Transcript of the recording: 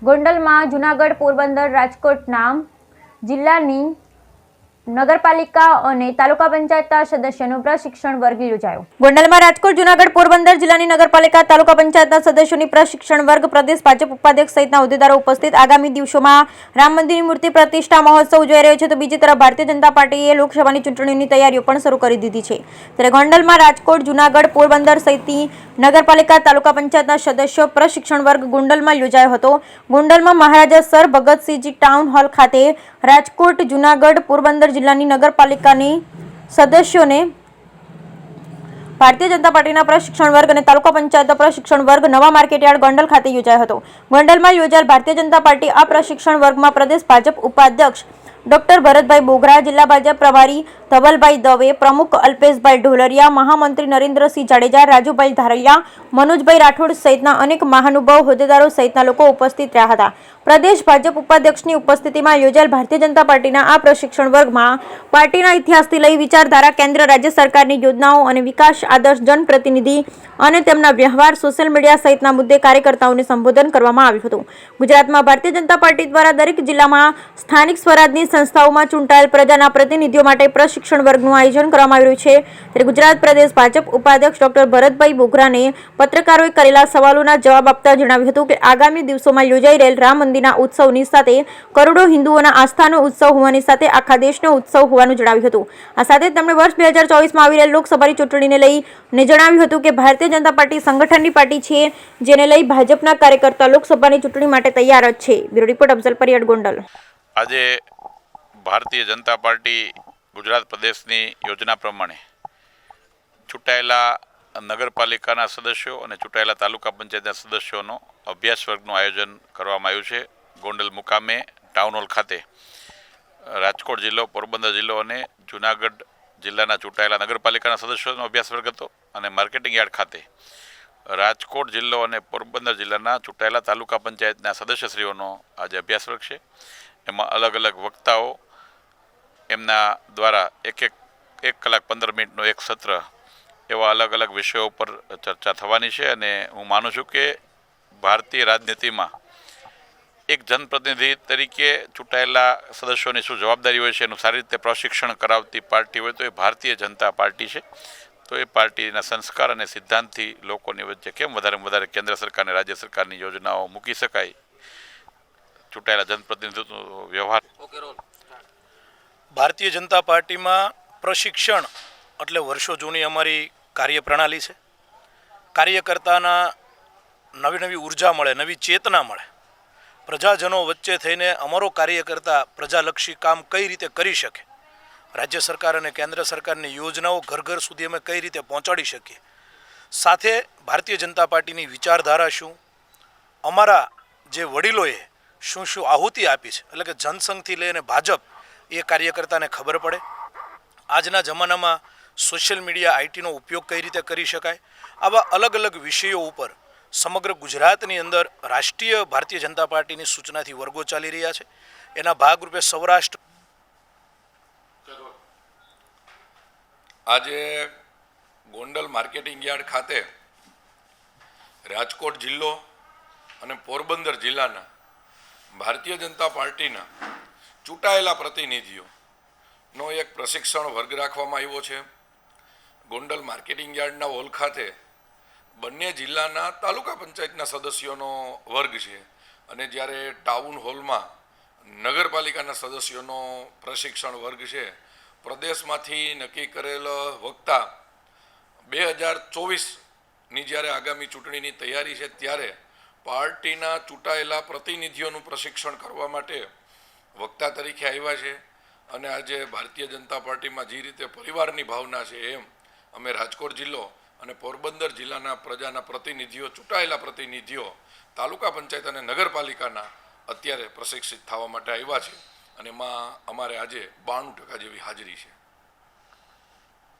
ગોંડલમાં જૂનાગઢ, પોરબંદર, રાજકોટના જિલ્લાની નગરપાલિકા અને તાલુકા પંચાયતના સદસ્યોનો પ્રશિક્ષણ વર્ગ યોજાયો. ગોંડલમાં રાજકોટ, જૂનાગઢ, પોરબંદર જિલ્લાની નગરપાલિકા તાલુકા પંચાયતના સદસ્યોની પ્રશિક્ષણ વર્ગ પ્રદેશ ભાજપ ઉપાધ્યક્ષ સહિતના હોદ્દેદારો ઉપસ્થિત. આગામી દિવસોમાં રામ મંદિરની મૂર્તિ પ્રતિષ્ઠા મહોત્સવ ઉજવાઈ રહ્યો છે, તો બીજી તરફ ભારતીય જનતા પાર્ટીએ લોકસભાની ચૂંટણીની તૈયારીઓ પણ શરૂ કરી દીધી છે. ત્યારે ગોંડલમાં રાજકોટ, જૂનાગઢ, પોરબંદર સહિતની નગરપાલિકા તાલુકા પંચાયતના સદસ્યો પ્રશિક્ષણ વર્ગ ગોંડલમાં યોજાયો હતો. ગોંડલમાં મહારાજા સર ભગતસિંહજી ટાઉન હોલ ખાતે રાજકોટ, જૂનાગઢ, પોરબંદર જિલ્લાની નગરપાલિકાની સદસ્યોને ભારતીય જનતા પાર્ટીના પ્રશિક્ષણ વર્ગ અને તાલુકા પંચાયતનો પ્રશિક્ષણ વર્ગ નવા માર્કેટયાર્ડ ગોંડલ ખાતે યોજાયો હતો. ગોંડલમાં યોજાયેલ ભારતીય જનતા પાર્ટી આ પ્રશિક્ષણ વર્ગમાં પ્રદેશ ભાજપ ઉપાધ્યક્ષ ડોક્ટર ભરતભાઈ બોગરા, જિલ્લા ભાજપ પ્રભારી ધવલભાઈ દવે, પ્રમુખ અલ્પેશભાઈ ઢોલરિયા, મહામંત્રી નરેન્દ્રસિંહ જાડેજા, રાજુભાઈ ધારૈયા, મનોજભાઈ રાઠોડ સહિતના અનેક મહાનુભાવ, હોદ્દેદારો સહિતના લોકો ઉપસ્થિત રહ્યા હતા. પ્રદેશ ભાજપ ઉપાધ્યક્ષની ઉપસ્થિતિમાં યોજાયેલ ભારતીય જનતા પાર્ટીના આ પ્રશિક્ષણ વર્ગમાં પાર્ટીના ઇતિહાસથી લઈ વિચારધારા, કેન્દ્ર રાજ્ય સરકારની યોજનાઓ અને વિકાસ આદર્શ, જનપ્રતિનિધિ અને તેમના વ્યવહાર, સોશિયલ મીડિયા સહિતના મુદ્દે કાર્યકર્તાઓને સંબોધન કરવામાં આવ્યું હતું. ગુજરાતમાં ભારતીય જનતા પાર્ટી દ્વારા દરેક જિલ્લામાં સ્થાનિક સ્વરાજની સંસ્થાઓમાં ચૂંટાયેલ પ્રજાના પ્રતિનિધિઓ માટે પ્રશિક્ષણ વર્ગનું આયોજન કરવામાં આવ્યું છે. ત્યારે ગુજરાત પ્રદેશ ભાજપ ઉપાધ્યક્ષ ડોક્ટર ભરતભાઈ બોગરાને પત્રકારોએ કરેલા સવાલોના જવાબ આપતા જણાવ્યું હતું કે આગામી દિવસોમાં યોજાઈ રહેલ રામ મંદિરના ઉત્સવની સાથે કરોડો હિન્દુઓના આસ્થાનો ઉત્સવ હોવાની સાથે આખા દેશનો ઉત્સવ હોવાનું જણાવ્યું હતું. આ સાથે તેમણે વર્ષ 2024માં આવી રહેલ લોકસભાની ચૂંટણીને લઈને જણાવ્યું હતું કે ભારતીય જનતા પાર્ટી સંગઠનની પાર્ટી છે, જેને લઈ ભાજપના કાર્યકર્તા લોકસભાની ચૂંટણી માટે તૈયાર જ છે. Bureau report Afzal Pariyad, Gondal. આજે ભારતીય જનતા પાર્ટી ગુજરાત પ્રદેશની યોજના પ્રમાણે ચૂંટાયેલા નગરપાલિકાના સદસ્યો અને ચૂંટાયેલા તાલુકા પંચાયતના સદસ્યોનો અભ્યાસ વર્ગનું આયોજન કરવામાં આવ્યું છે. ગોંડલ મુકામે ટાઉન હોલ ખાતે રાજકોટ જિલ્લો, પોરબંદર જિલ્લો અને જૂનાગઢ જિલ્લાના ચૂંટાયેલા નગરપાલિકાના સદસ્યોનો અભ્યાસ વર્ગ હતો. અને માર્કેટિંગ યાર્ડ ખાતે રાજકોટ જિલ્લો અને પોરબંદર જિલ્લાના ચૂંટાયેલા તાલુકા પંચાયતના સદસ્યશ્રીઓનો આજે અભ્યાસ વર્ગ છે. એમાં અલગ અલગ વક્તાઓ એમના દ્વારા એક કલાક 15 મિનિટનો એક સત્ર એવા અલગ અલગ વિષયો ઉપર ચર્ચા થવાની છે. અને હું માનું છું કે ભારતીય રાજનીતિમાં એક જનપ્રતિનિધિ તરીકે ચૂંટાયેલા સદસ્યોની શું જવાબદારી હોય છે એનું સારી રીતે પ્રશિક્ષણ કરાવતી પાર્ટી હોય તો એ ભારતીય જનતા પાર્ટી છે. તો એ પાર્ટીના સંસ્કાર અને સિદ્ધાંતથી લોકોની વચ્ચે કેમ વધારેમાં વધારે કેન્દ્ર સરકાર અને રાજ્ય સરકારની યોજનાઓ મૂકી શકાય, ચૂંટાયેલા જનપ્રતિનિધિત્વ વ્યવહાર. ભારતીય જનતા પાર્ટીમાં પ્રશિક્ષણ એટલે વર્ષો જૂની અમારી કાર્યપ્રણાલી છે. કાર્યકર્તાના નવી નવી ઉર્જા મળે, નવી ચેતના મળે. પ્રજાજનો વચ્ચે થઈને અમારો કાર્યકર્તા પ્રજાલક્ષી કામ કઈ રીતે કરી શકે, રાજ્ય સરકાર અને કેન્દ્ર સરકારની યોજનાઓ ઘર ઘર સુધી અમે કઈ રીતે પહોંચાડી શકીએ, સાથે ભારતીય જનતા પાર્ટીની વિચારધારા શું, અમારા જે વડીલોએ શું શું આહુતિ આપી છે, એટલે કે જનસંઘથી લઈને ભાજપ, એ કાર્યકર્તાને ખબર પડે. આજના જમાનામાં સોશિયલ મીડિયા, આઈટીનો ઉપયોગ કઈ રીતે કરી શકાય, આવા અલગ અલગ વિષયો ઉપર સમગ્ર ગુજરાતની અંદર રાષ્ટ્રીય ભારતીય જનતા પાર્ટીની સૂચનાથી વર્ગો ચાલી રહ્યા છે. એના ભાગરૂપે સૌરાષ્ટ્ર આજે ગોંડલ માર્કેટિંગ યાર્ડ ખાતે રાજકોટ જિલ્લો અને પોરબંદર જિલ્લાના ભારતીય જનતા પાર્ટીના ચૂંટાયેલા પ્રતિનિધિઓનો એક પ્રશિક્ષણ વર્ગ રાખવામાં આવ્યો છે. ગોંડલ માર્કેટિંગ યાર્ડના હોલ ખાતે બંને જિલ્લાના તાલુકા પંચાયતના સદસ્યોનો વર્ગ છે. અને જ્યારે ટાઉન હોલમાં નગરપાલિકાના સદસ્યોનો પ્રશિક્ષણ વર્ગ છે. પ્રદેશમાંથી નક્કી કરેલ વક્તા 2024ની જ્યારે આગામી ચૂંટણીની તૈયારી છે ત્યારે પાર્ટીના ચૂંટાયેલા પ્રતિનિધિઓનું પ્રશિક્ષણ કરવા માટે વક્તા તરીકે આવ્યા છે. અને આજે ભારતીય જનતા પાર્ટીમાં જે રીતે પરિવારની ભાવના છે એમ અમે રાજકોટ જિલ્લો અને પોરબંદર જિલ્લાના પ્રજાના પ્રતિનિધિઓ, ચૂંટાયેલા પ્રતિનિધિઓ તાલુકા પંચાયત અને નગરપાલિકાના અત્યારે પ્રશિક્ષિત થવા માટે આવ્યા છે. અને એમાં અમારે આજે 92% જેવી હાજરી છે.